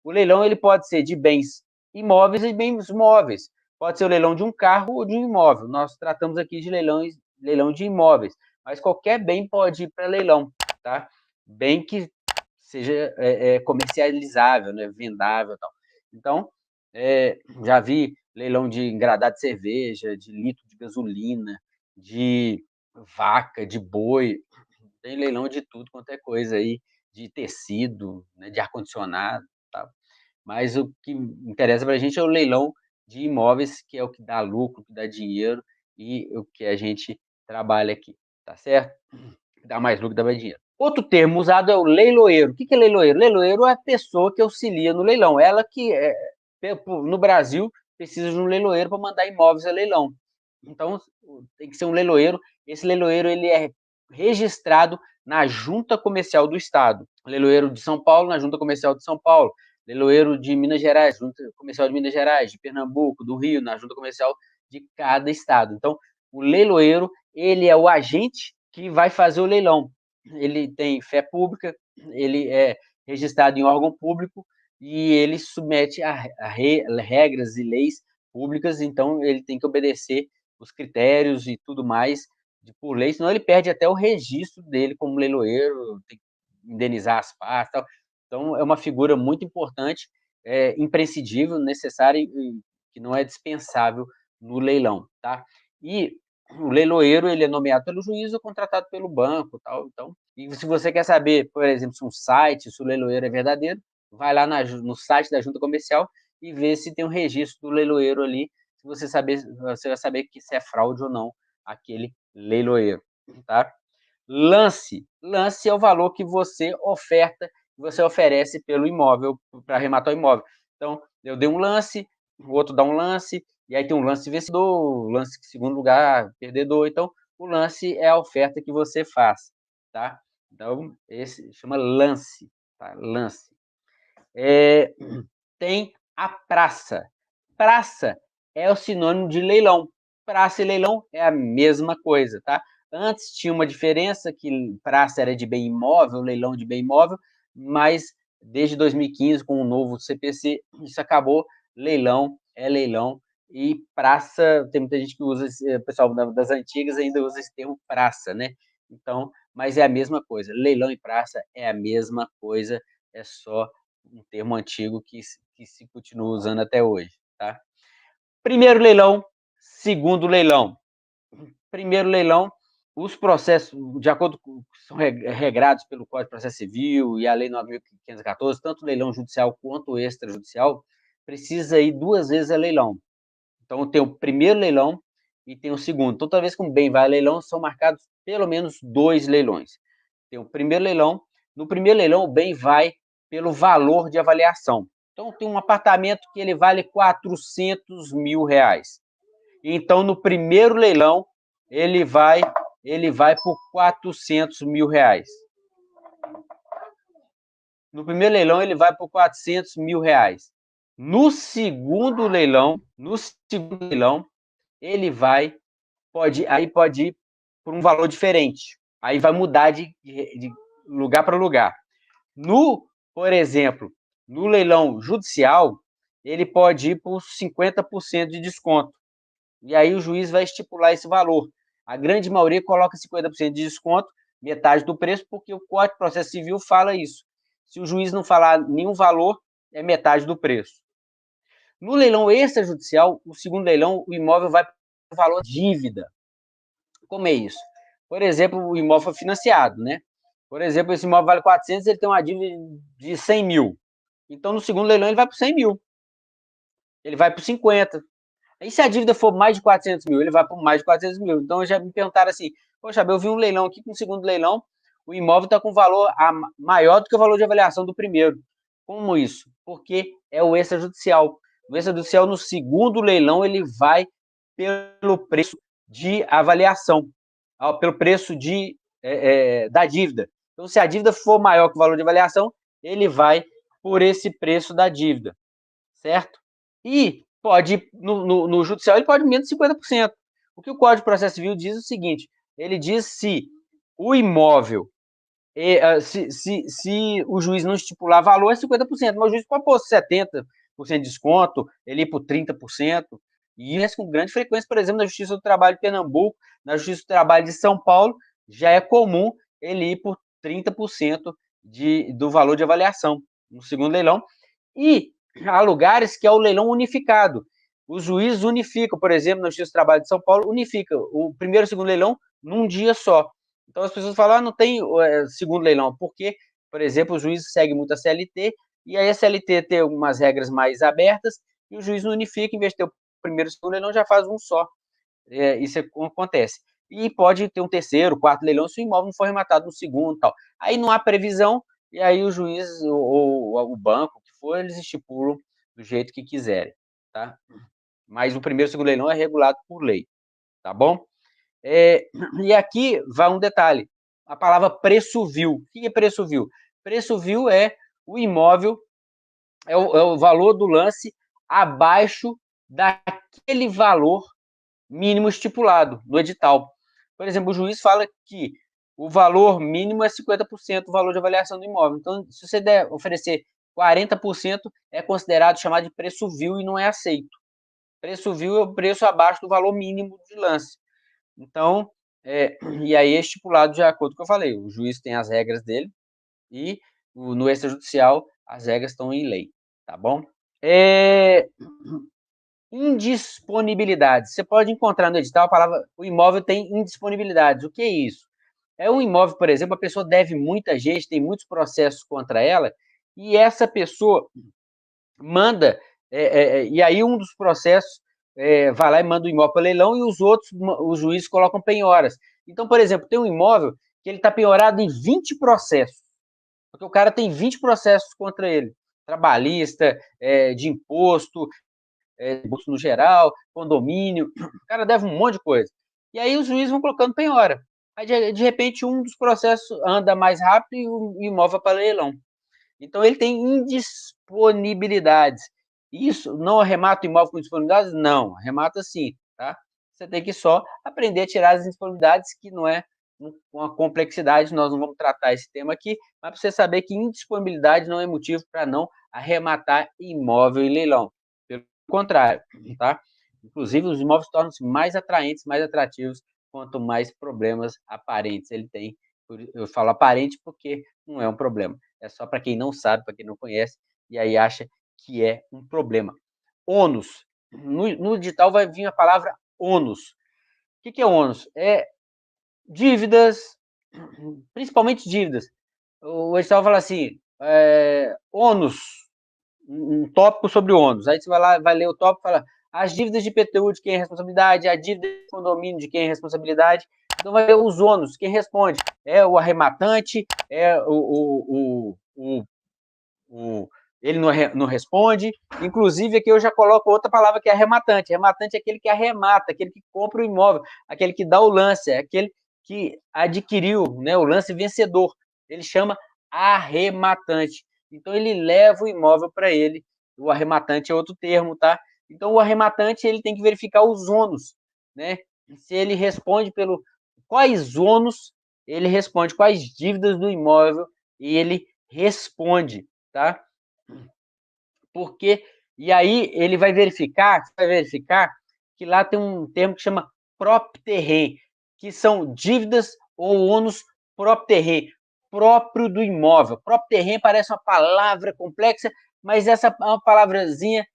O leilão ele pode ser de bens imóveis e bens móveis. Pode ser o leilão de um carro ou de um imóvel. Nós tratamos aqui de leilão de imóveis, mas qualquer bem pode ir para leilão, tá? Bem que seja comercializável, né? Vendável e tal. Então, já vi leilão de engradado de cerveja, de litro de gasolina, de vaca, de boi, tem leilão de tudo quanto é coisa aí, de tecido, né, de ar-condicionado, tá? Mas o que interessa para a gente é o leilão de imóveis, que é o que dá lucro, que dá dinheiro e o que a gente trabalha aqui, tá certo? Dá mais lucro, dá mais dinheiro. Outro termo usado é o leiloeiro. O que é leiloeiro? Leiloeiro é a pessoa que auxilia no leilão. Ela que, no Brasil, precisa de um leiloeiro para mandar imóveis a leilão. Então, tem que ser um leiloeiro. Esse leiloeiro ele é registrado na Junta Comercial do Estado. Leiloeiro de São Paulo, na Junta Comercial de São Paulo. Leiloeiro de Minas Gerais, Junta Comercial de Minas Gerais, de Pernambuco, do Rio, na Junta Comercial de cada estado. Então, o leiloeiro, ele é o agente que vai fazer o leilão. Ele tem fé pública, ele é registrado em órgão público e ele submete a regras e leis públicas, então ele tem que obedecer os critérios e tudo mais por lei, senão ele perde até o registro dele como leiloeiro, tem que indenizar as partes, tal. Então é uma figura muito importante, imprescindível, necessária e que não é dispensável no leilão, tá? E o leiloeiro ele é nomeado pelo juiz ou contratado pelo banco, tal. Então, e se você quer saber, por exemplo, se um site, se o leiloeiro é verdadeiro, vai lá no site da Junta Comercial e vê se tem um registro do leiloeiro ali. Se você vai saber que se é fraude ou não aquele leiloeiro, tá? Lance é o valor que você oferece pelo imóvel para arrematar o imóvel. Então, eu dei um lance, o outro dá um lance, e aí tem um lance vencedor, lance de segundo lugar, perdedor. Então, o lance é a oferta que você faz, tá? Então, esse chama lance, tá? Lance. Tem a praça. Praça é o sinônimo de leilão. Praça e leilão é a mesma coisa, tá? Antes tinha uma diferença que praça era de bem imóvel, leilão de bem imóvel, mas desde 2015, com o novo CPC, isso acabou. Leilão é leilão e praça, tem muita gente que usa, o pessoal das antigas ainda usa esse termo praça, né? Então, mas é a mesma coisa. Leilão e praça é a mesma coisa, é só um termo antigo que se continua usando até hoje, tá? Primeiro leilão, segundo leilão. Primeiro leilão, os processos, de acordo com são regrados pelo Código de Processo Civil e a Lei 9.514, tanto leilão judicial quanto extrajudicial, precisa ir 2 vezes a leilão. Então, tem o primeiro leilão e tem o segundo. Toda vez que um bem vai a leilão, são marcados pelo menos 2 leilões. Tem o primeiro leilão. No primeiro leilão, o bem vai pelo valor de avaliação. Então, tem um apartamento que ele vale R$400 mil. Então, no primeiro leilão, ele vai por R$400 mil. No primeiro leilão, ele vai por R$400 mil. No segundo leilão, ele pode ir por um valor diferente. Aí vai mudar de lugar para lugar. Por exemplo, no leilão judicial, ele pode ir por 50% de desconto. E aí o juiz vai estipular esse valor. A grande maioria coloca 50% de desconto, metade do preço, porque o Código de Processo Civil fala isso. Se o juiz não falar nenhum valor, é metade do preço. No leilão extrajudicial, o segundo leilão, o imóvel vai para o valor dívida. Como é isso? Por exemplo, o imóvel foi financiado, né? Por exemplo, esse imóvel vale 400, ele tem uma dívida de 100 mil. Então, no segundo leilão, ele vai para 100 mil. Ele vai para 50. E se a dívida for mais de 400 mil, ele vai por mais de 400 mil. Então, já me perguntaram assim, poxa, eu vi um leilão aqui com o segundo leilão, o imóvel está com valor maior do que o valor de avaliação do primeiro. Como isso? Porque é o extrajudicial. O extrajudicial, no segundo leilão, ele vai pelo preço de avaliação, pelo preço da dívida. Então, se a dívida for maior que o valor de avaliação, ele vai por esse preço da dívida, certo? E pode, no judicial, ele pode menos de 50%. O que o Código de Processo Civil diz é o seguinte, ele diz se o imóvel Se o juiz não estipular valor, é 50%, mas o juiz pode pôr 70% de desconto, ele ir por 30%, e isso com grande frequência, por exemplo, na Justiça do Trabalho de Pernambuco, na Justiça do Trabalho de São Paulo, já é comum ele ir por 30% do valor de avaliação no segundo leilão, e há lugares que é o leilão unificado. Os juízes unificam, por exemplo, na Justiça do Trabalho de São Paulo, unifica o primeiro e o segundo leilão num dia só. Então as pessoas falam, não tem segundo leilão, porque, por exemplo, o juiz segue muito a CLT, e aí a CLT tem algumas regras mais abertas, e o juiz não unifica, em vez de ter o primeiro e o segundo leilão, já faz um só. Isso acontece. E pode ter um terceiro, quarto leilão, se o imóvel não for rematado no segundo, tal. Aí não há previsão, e aí o juiz ou o banco, o que for, eles estipulam do jeito que quiserem, tá? Mas o primeiro e o segundo leilão é regulado por lei, tá bom? E aqui vai um detalhe, a palavra preço vil. O que é preço vil? Preço vil é o imóvel, é o valor do lance abaixo daquele valor mínimo estipulado no edital. Por exemplo, o juiz fala que o valor mínimo é 50% do valor de avaliação do imóvel. Então, se você der, oferecer 40%, é considerado chamado de preço vil e não é aceito. Preço vil é o preço abaixo do valor mínimo de lance. Então, e aí é estipulado de acordo com o que eu falei. O juiz tem as regras dele e no extrajudicial as regras estão em lei, tá bom? Indisponibilidade. Você pode encontrar no edital a palavra, o imóvel tem indisponibilidade. O que é isso? É um imóvel, por exemplo, a pessoa deve muita gente, tem muitos processos contra ela, e essa pessoa manda, e aí um dos processos vai lá e manda o imóvel para leilão, e os outros, os juízes colocam penhoras. Então, por exemplo, tem um imóvel que ele está penhorado em 20 processos, porque o cara tem 20 processos contra ele, trabalhista, de imposto, imposto no geral, condomínio, o cara deve um monte de coisa. E aí os juízes vão colocando penhora. Aí, de repente, um dos processos anda mais rápido e o imóvel para leilão. Então, ele tem indisponibilidades. Isso não arremata o imóvel com disponibilidades? Não, arremata sim, tá? Você tem que só aprender a tirar as indisponibilidades, que não é uma complexidade, nós não vamos tratar esse tema aqui, mas para você saber que indisponibilidade não é motivo para não arrematar imóvel em leilão. Pelo contrário, tá? Inclusive, os imóveis tornam-se mais atraentes, mais atrativos, quanto mais problemas aparentes ele tem. Eu falo aparente porque não é um problema. É só para quem não sabe, para quem não conhece, e aí acha que é um problema. Ônus. No edital vai vir a palavra ônus. O que é ônus? É dívidas, principalmente dívidas. O edital fala assim, ônus, um tópico sobre ônus. Aí você vai lá, vai ler o tópico e fala as dívidas de IPTU de quem é responsabilidade, a dívida de condomínio de quem é responsabilidade. Então vai ver os ônus, quem responde é o arrematante, é ele não responde. Inclusive, aqui eu já coloco outra palavra que é arrematante. Arrematante é aquele que arremata, aquele que compra o imóvel, aquele que dá o lance, é aquele que adquiriu, né, o lance vencedor. Ele chama arrematante. Então, ele leva o imóvel para ele. O arrematante é outro termo, tá? Então, o arrematante ele tem que verificar os ônus, né? Se ele responde pelo quais ônus ele responde, quais dívidas do imóvel e ele responde, tá? Porque e aí ele vai verificar que lá tem um termo que chama propterrem, que são dívidas ou ônus propterrem, próprio do imóvel. Propterrem parece uma palavra complexa, mas essa é uma palavrazinha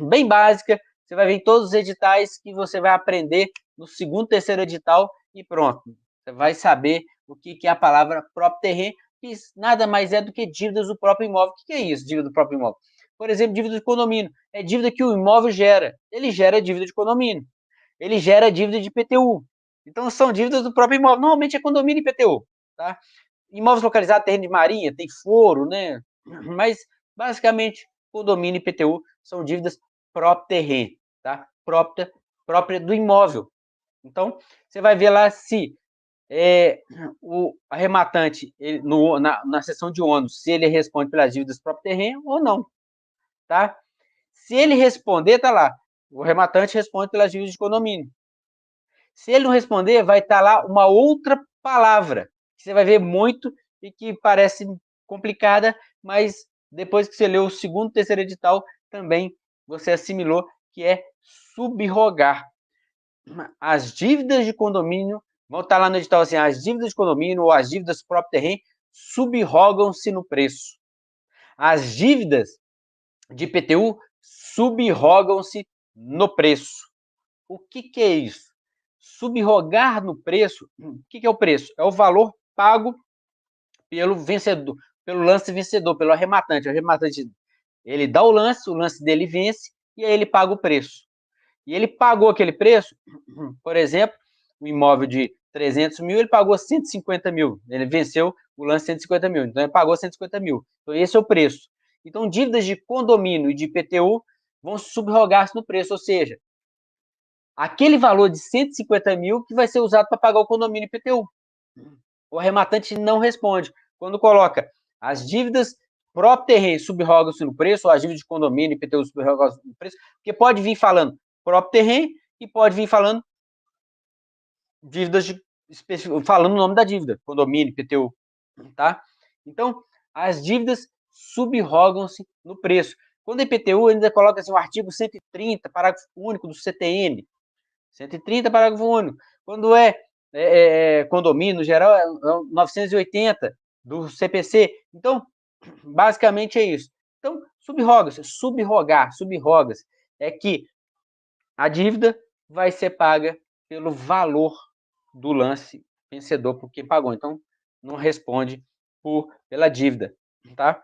bem básica. Você vai ver em todos os editais que você vai aprender no segundo, terceiro edital e pronto. Você vai saber o que é a palavra propterrem, que nada mais é do que dívidas do próprio imóvel. O que é isso, dívida do próprio imóvel? Por exemplo, dívida de condomínio. É dívida que o imóvel gera. Ele gera dívida de condomínio. Ele gera dívida de IPTU. Então, são dívidas do próprio imóvel. Normalmente é condomínio e IPTU. Tá? Imóveis localizados, terreno de marinha, tem foro, né? Mas, basicamente, condomínio e IPTU são dívidas propterrem, tá? Própria do imóvel. Então, você vai ver lá se o arrematante, ele, na seção de ônus, se ele responde pelas dívidas propterrem ou não, tá? Se ele responder, tá lá, o arrematante responde pelas dívidas de condomínio. Se ele não responder, vai estar lá uma outra palavra, que você vai ver muito e que parece complicada, mas depois que você leu o segundo e terceiro edital, também você assimilou que é subrogar. As dívidas de condomínio, vão estar lá no edital assim, as dívidas de condomínio ou as dívidas do próprio terreno subrogam-se no preço. As dívidas de IPTU subrogam-se no preço. O que é isso? Subrogar no preço, o que é o preço? É o valor pago pelo vencedor, pelo lance vencedor, pelo arrematante. O arrematante, ele dá o lance dele vence, e aí ele paga o preço. E ele pagou aquele preço, por exemplo, um imóvel de 300 mil, ele pagou 150 mil. Ele venceu o lance 150 mil, então ele pagou 150 mil. Então esse é o preço. Então dívidas de condomínio e de IPTU vão subrogar-se no preço, ou seja, aquele valor de 150 mil que vai ser usado para pagar o condomínio IPTU. O arrematante não responde. Quando coloca as dívidas próprio terreno subrogam-se no preço, ou as dívidas de condomínio IPTU subrogam-se no preço, porque pode vir falando próprio terreno e pode vir falando dívidas de, falando o nome da dívida, condomínio, IPTU, tá? Então, as dívidas subrogam-se no preço. Quando a IPTU ainda coloca assim, o artigo 130, parágrafo único do CTN, 130, parágrafo único. Quando condomínio, no geral, é 980 do CPC. Então, basicamente é isso. Então, subroga-se, subroga-se é que a dívida vai ser paga pelo valor do lance vencedor por quem pagou. Então, não responde pela dívida, tá?